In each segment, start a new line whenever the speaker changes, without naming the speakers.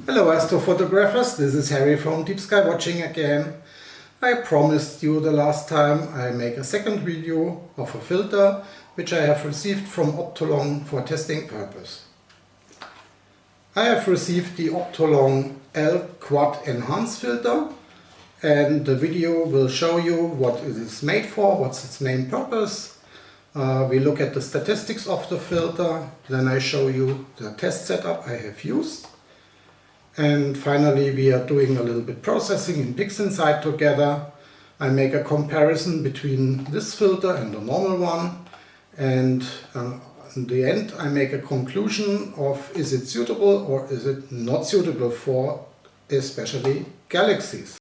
Hello astrophotographers, this is Harry from Deep Sky Watching again. I promised you the last time I make a second video of a filter which I have received from Optolong for testing purpose. I have received the Optolong L Quad Enhance filter, and the video will show you what it is made for, what's its main purpose. We look at the statistics of the filter, then I show you the test setup I have used. And finally, we are doing a little bit processing in Pixinsight together. I make a comparison between this filter and the normal one. And in the end, I make a conclusion of is it suitable or is it not suitable for especially galaxies.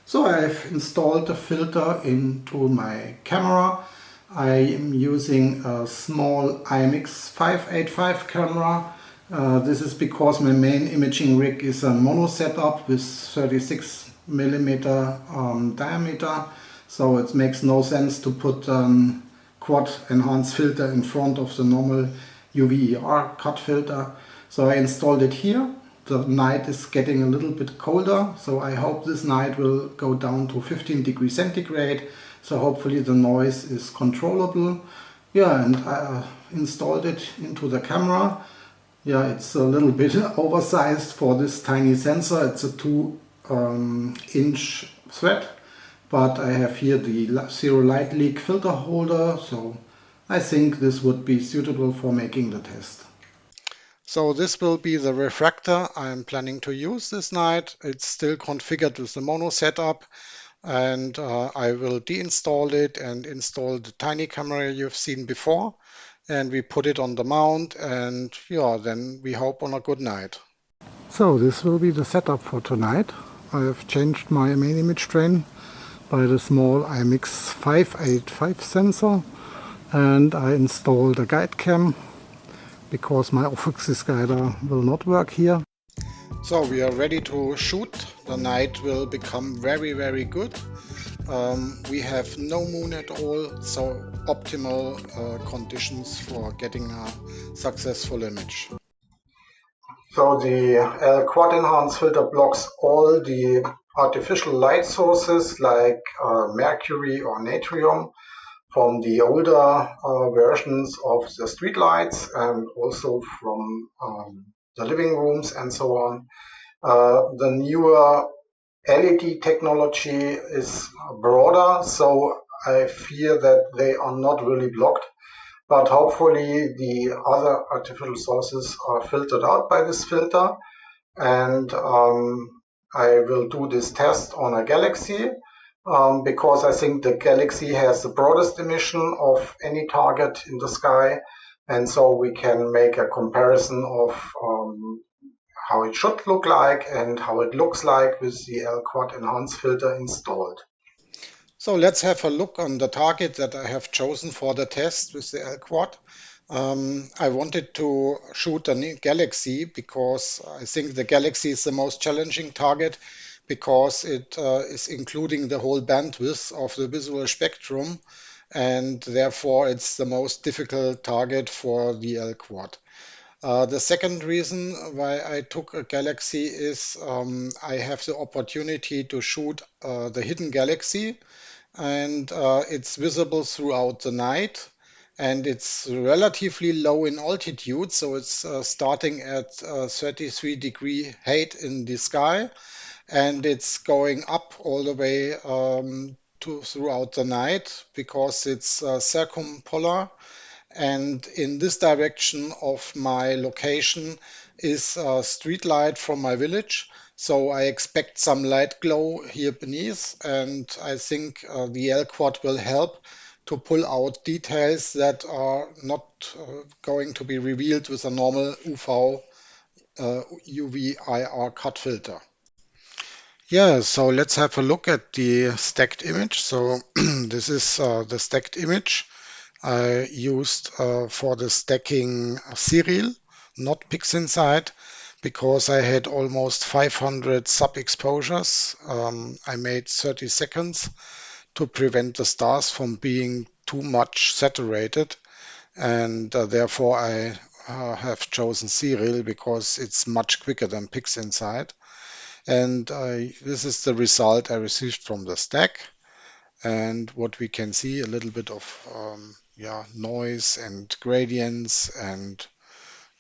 So I've installed the filter into my camera. I am using a small IMX585 camera. This is because my main imaging rig is a mono setup with 36mm diameter. So it makes no sense to put a quad enhanced filter in front of the normal UV-ER cut filter. So I installed it here. The night is getting a little bit colder, so I hope this night will go down to 15 degrees centigrade, so hopefully the noise is controllable. Yeah, and I installed it into the camera. Yeah, it's a little bit oversized for this tiny sensor. It's a 2-inch thread, but I have here the zero light leak filter holder, so I think this would be suitable for making the test. So this will be the refractor I'm planning to use this night. It's still configured with the mono setup, and I will deinstall it and install the tiny camera you've seen before, and we put it on the mount, and yeah, then we hope on a good night. So this will be the setup for tonight. I have changed my main image train by the small IMX585 sensor, and I installed a guide cam because my off-axis guider will not work here. So we are ready to shoot. The night will become very good. We have no moon at all, so optimal conditions for getting a successful image. So the quad enhanced filter blocks all the artificial light sources like mercury or natrium from the older versions of the streetlights and also from the living rooms and so on. The newer LED technology is broader, so I fear that they are not really blocked, but hopefully the other artificial sources are filtered out by this filter, and I will do this test on a galaxy. Because I think the galaxy has the broadest emission of any target in the sky, and so we can make a comparison of how it should look like and how it looks like with the L-Quad Enhance filter installed. So let's have a look on the target that I have chosen for the test with the L-Quad. I wanted to shoot a galaxy because I think the galaxy is the most challenging target because it is including the whole bandwidth of the visual spectrum, and therefore it's the most difficult target for the L-Quad. The second reason why I took a galaxy is I have the opportunity to shoot the hidden galaxy, and it's visible throughout the night, and it's relatively low in altitude, so it's starting at 33-degree height in the sky, and it's going up all the way throughout the night because it's circumpolar, and in this direction of my location is a street light from my village. So I expect some light glow here beneath, and I think the L-Quad will help to pull out details that are not going to be revealed with a normal UV-IR cut filter. Yeah, so let's have a look at the stacked image. So this is the stacked image I used for the stacking serial, not Pixinsight, because I had almost 500 sub-exposures. I made 30 seconds to prevent the stars from being too much saturated, and therefore I have chosen serial because it's much quicker than Pixinsight. And this is the result I received from the stack. And what we can see, a little bit of noise and gradients and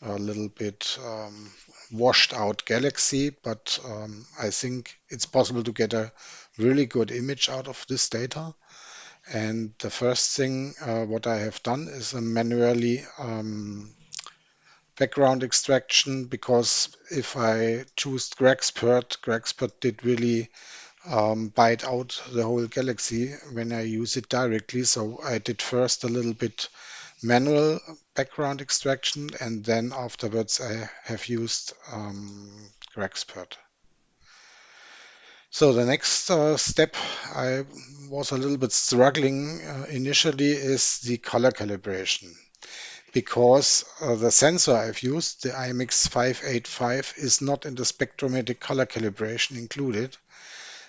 a little bit washed out galaxy, but I think it's possible to get a really good image out of this data. And the first thing what I have done is a manually background extraction, because if I choose Grexpert did really bite out the whole galaxy when I use it directly. So I did first a little bit manual background extraction, and then afterwards I have used Grexpert. So the next step I was a little bit struggling initially is the color calibration, because the sensor I've used, the IMX585, is not in the spectrometric color calibration included.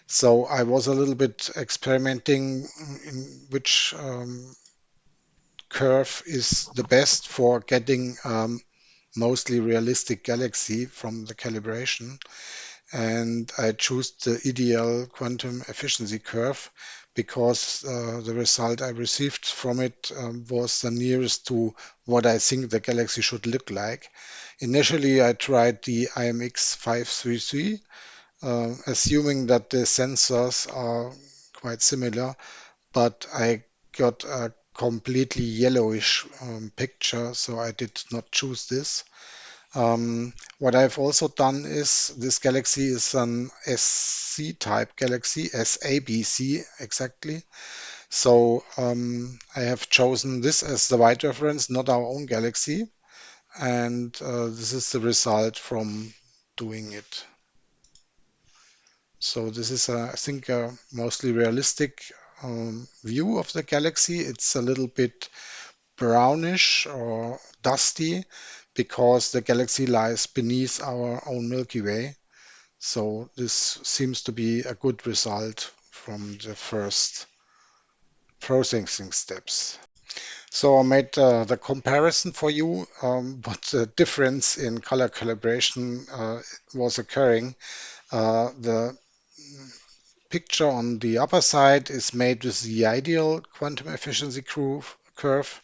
So I was a little bit experimenting in which curve is the best for getting mostly realistic galaxy from the calibration. And I chose the ideal quantum efficiency curve because the result I received from it was the nearest to what I think the galaxy should look like. Initially, I tried the IMX533, assuming that the sensors are quite similar, but I got a completely yellowish picture, so I did not choose this. What I've also done is this galaxy is an SC type galaxy, SABC exactly. So I have chosen this as the white reference, not our own galaxy. And this is the result from doing it. So this is, I think, a mostly realistic view of the galaxy. It's a little bit brownish or dusty because the galaxy lies beneath our own Milky Way. So this seems to be a good result from the first processing steps. So I made the comparison for you, what the difference in color calibration was occurring. The picture on the upper side is made with the ideal quantum efficiency curve,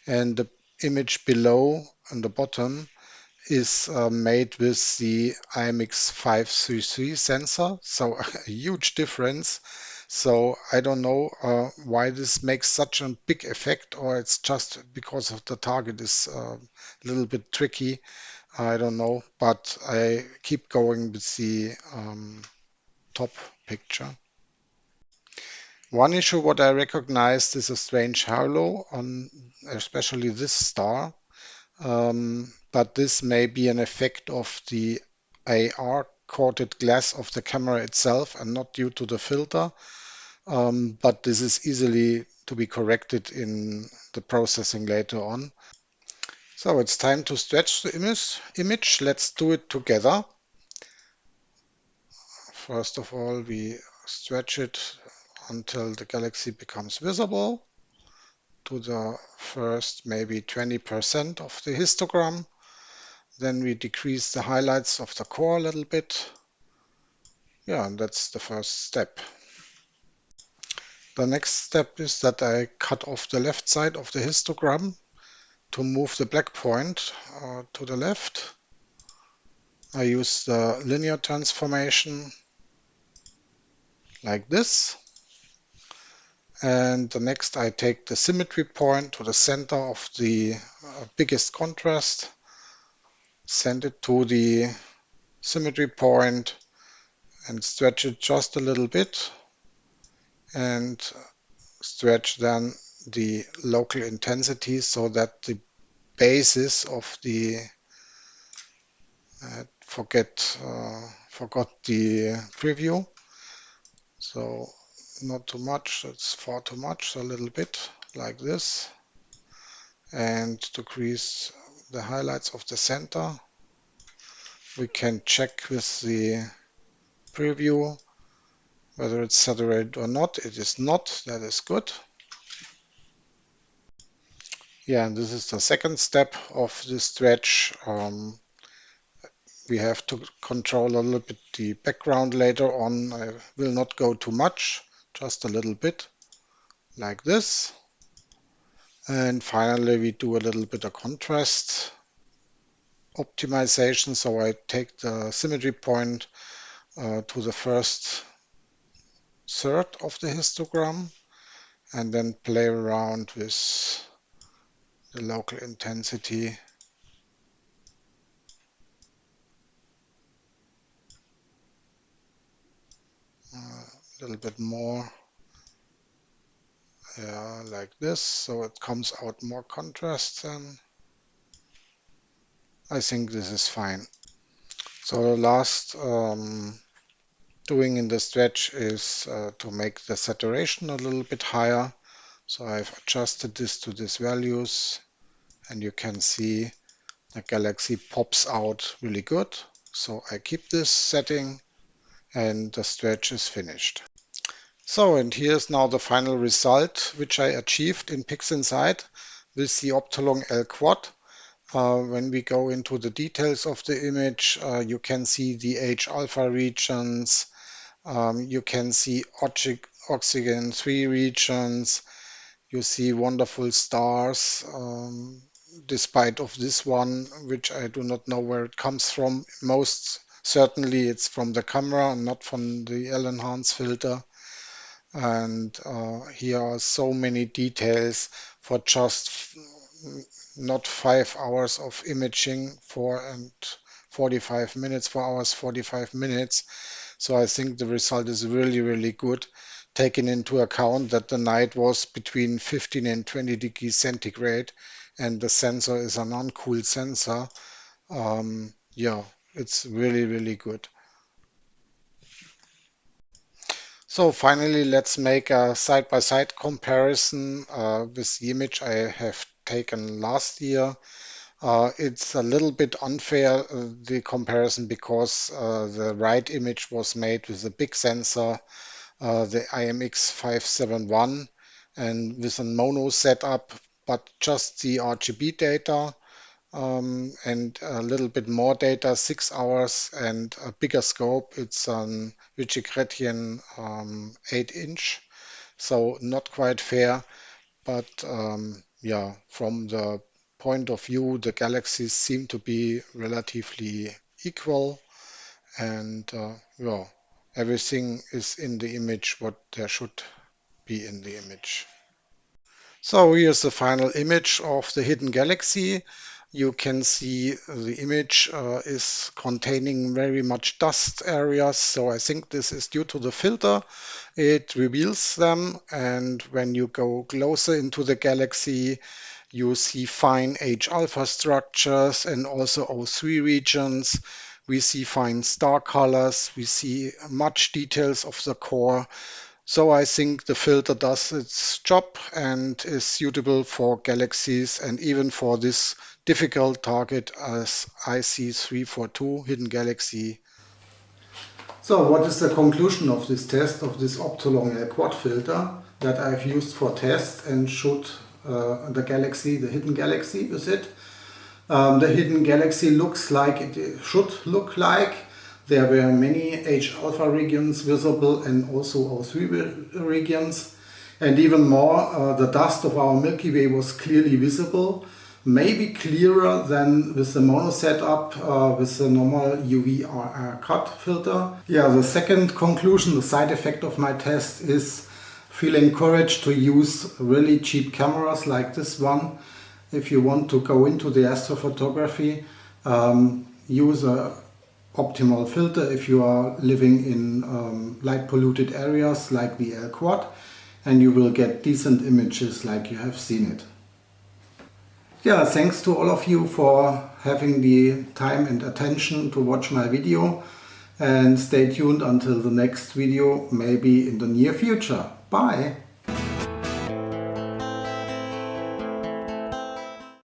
and the image below on the bottom is made with the IMX533 sensor, so a huge difference. So I don't know why this makes such a big effect, or it's just because of the target is a little bit tricky. I don't know, but I keep going with the top picture. One issue what I recognized is a strange halo on especially this star. But this may be an effect of the AR-coated glass of the camera itself and not due to the filter. But this is easily to be corrected in the processing later on. So it's time to stretch the image. Let's do it together. First of all, we stretch it until the galaxy becomes visible to the first maybe 20% of the histogram. Then we decrease the highlights of the core a little bit. Yeah, and that's the first step. The next step is that I cut off the left side of the histogram to move the black point to the left. I use the linear transformation like this. And the next I take the symmetry point to the center of the biggest contrast, send it to the symmetry point and stretch it just a little bit, and stretch then the local intensity so that the basis of the forgot the preview. So not too much, it's far too much, so a little bit like this, and decrease the highlights of the center we can check with the preview whether it's saturated or not. It is not. That is good. Yeah, and this is the second step of the stretch. We have to control a little bit the background later on. I will not go too much, just a little bit, like this. And finally, we do a little bit of contrast optimization. So I take the symmetry point to the first third of the histogram and then play around with the local intensity. A little bit more. Yeah, like this. So it comes out more contrast then. I think this is fine. So the last doing in the stretch is to make the saturation a little bit higher. So I've adjusted this to these values and you can see the galaxy pops out really good. So I keep this setting and the stretch is finished. So, and here's now the final result which I achieved in Pixinsight with the Optolong L Quad. When we go into the details of the image, you can see the H-alpha regions, you can see oxygen 3 regions, you see wonderful stars, despite of this one, which I do not know where it comes from. Most certainly it's from the camera and not from the L-enhance filter. And here are so many details for just not 5 hours of imaging, 4 and 45 minutes, 4 hours, 45 minutes. So I think the result is really, really good, taking into account that the night was between 15 and 20 degrees centigrade and the sensor is an uncooled sensor. Yeah, it's really, really good. So finally, let's make a side-by-side comparison with the image I have taken last year. It's a little bit unfair, the comparison, because the right image was made with a big sensor, the IMX571, and with a mono setup, but just the RGB data. And a little bit more data, 6 hours and a bigger scope. It's an Ritchie-Chrétien 8-inch, so not quite fair. But yeah, from the point of view, the galaxies seem to be relatively equal, and yeah, everything is in the image what there should be in the image. So here's the final image of the hidden galaxy. You can see the image is containing very much dust areas. So I think this is due to the filter. It reveals them. And when you go closer into the galaxy, you see fine H-alpha structures and also O3 regions. We see fine star colors. We see much details of the core. So I think the filter does its job and is suitable for galaxies and even for this difficult target as IC342 hidden galaxy. So what is the conclusion of this test of this Optolong L quad filter that I've used for tests and shoot the galaxy, the hidden galaxy with it? The hidden galaxy looks like it should look like. There were many H-alpha regions visible and also O3 regions. And even more, the dust of our Milky Way was clearly visible, maybe clearer than with the mono setup with the normal UV cut filter. Yeah, the second conclusion, the side effect of my test is feel encouraged to use really cheap cameras like this one. If you want to go into the astrophotography, use a optimal filter if you are living in light polluted areas like the L quad, and you will get decent images like you have seen it. Yeah, thanks to all of you for having the time and attention to watch my video, and stay tuned until the next video, maybe in the near future. Bye!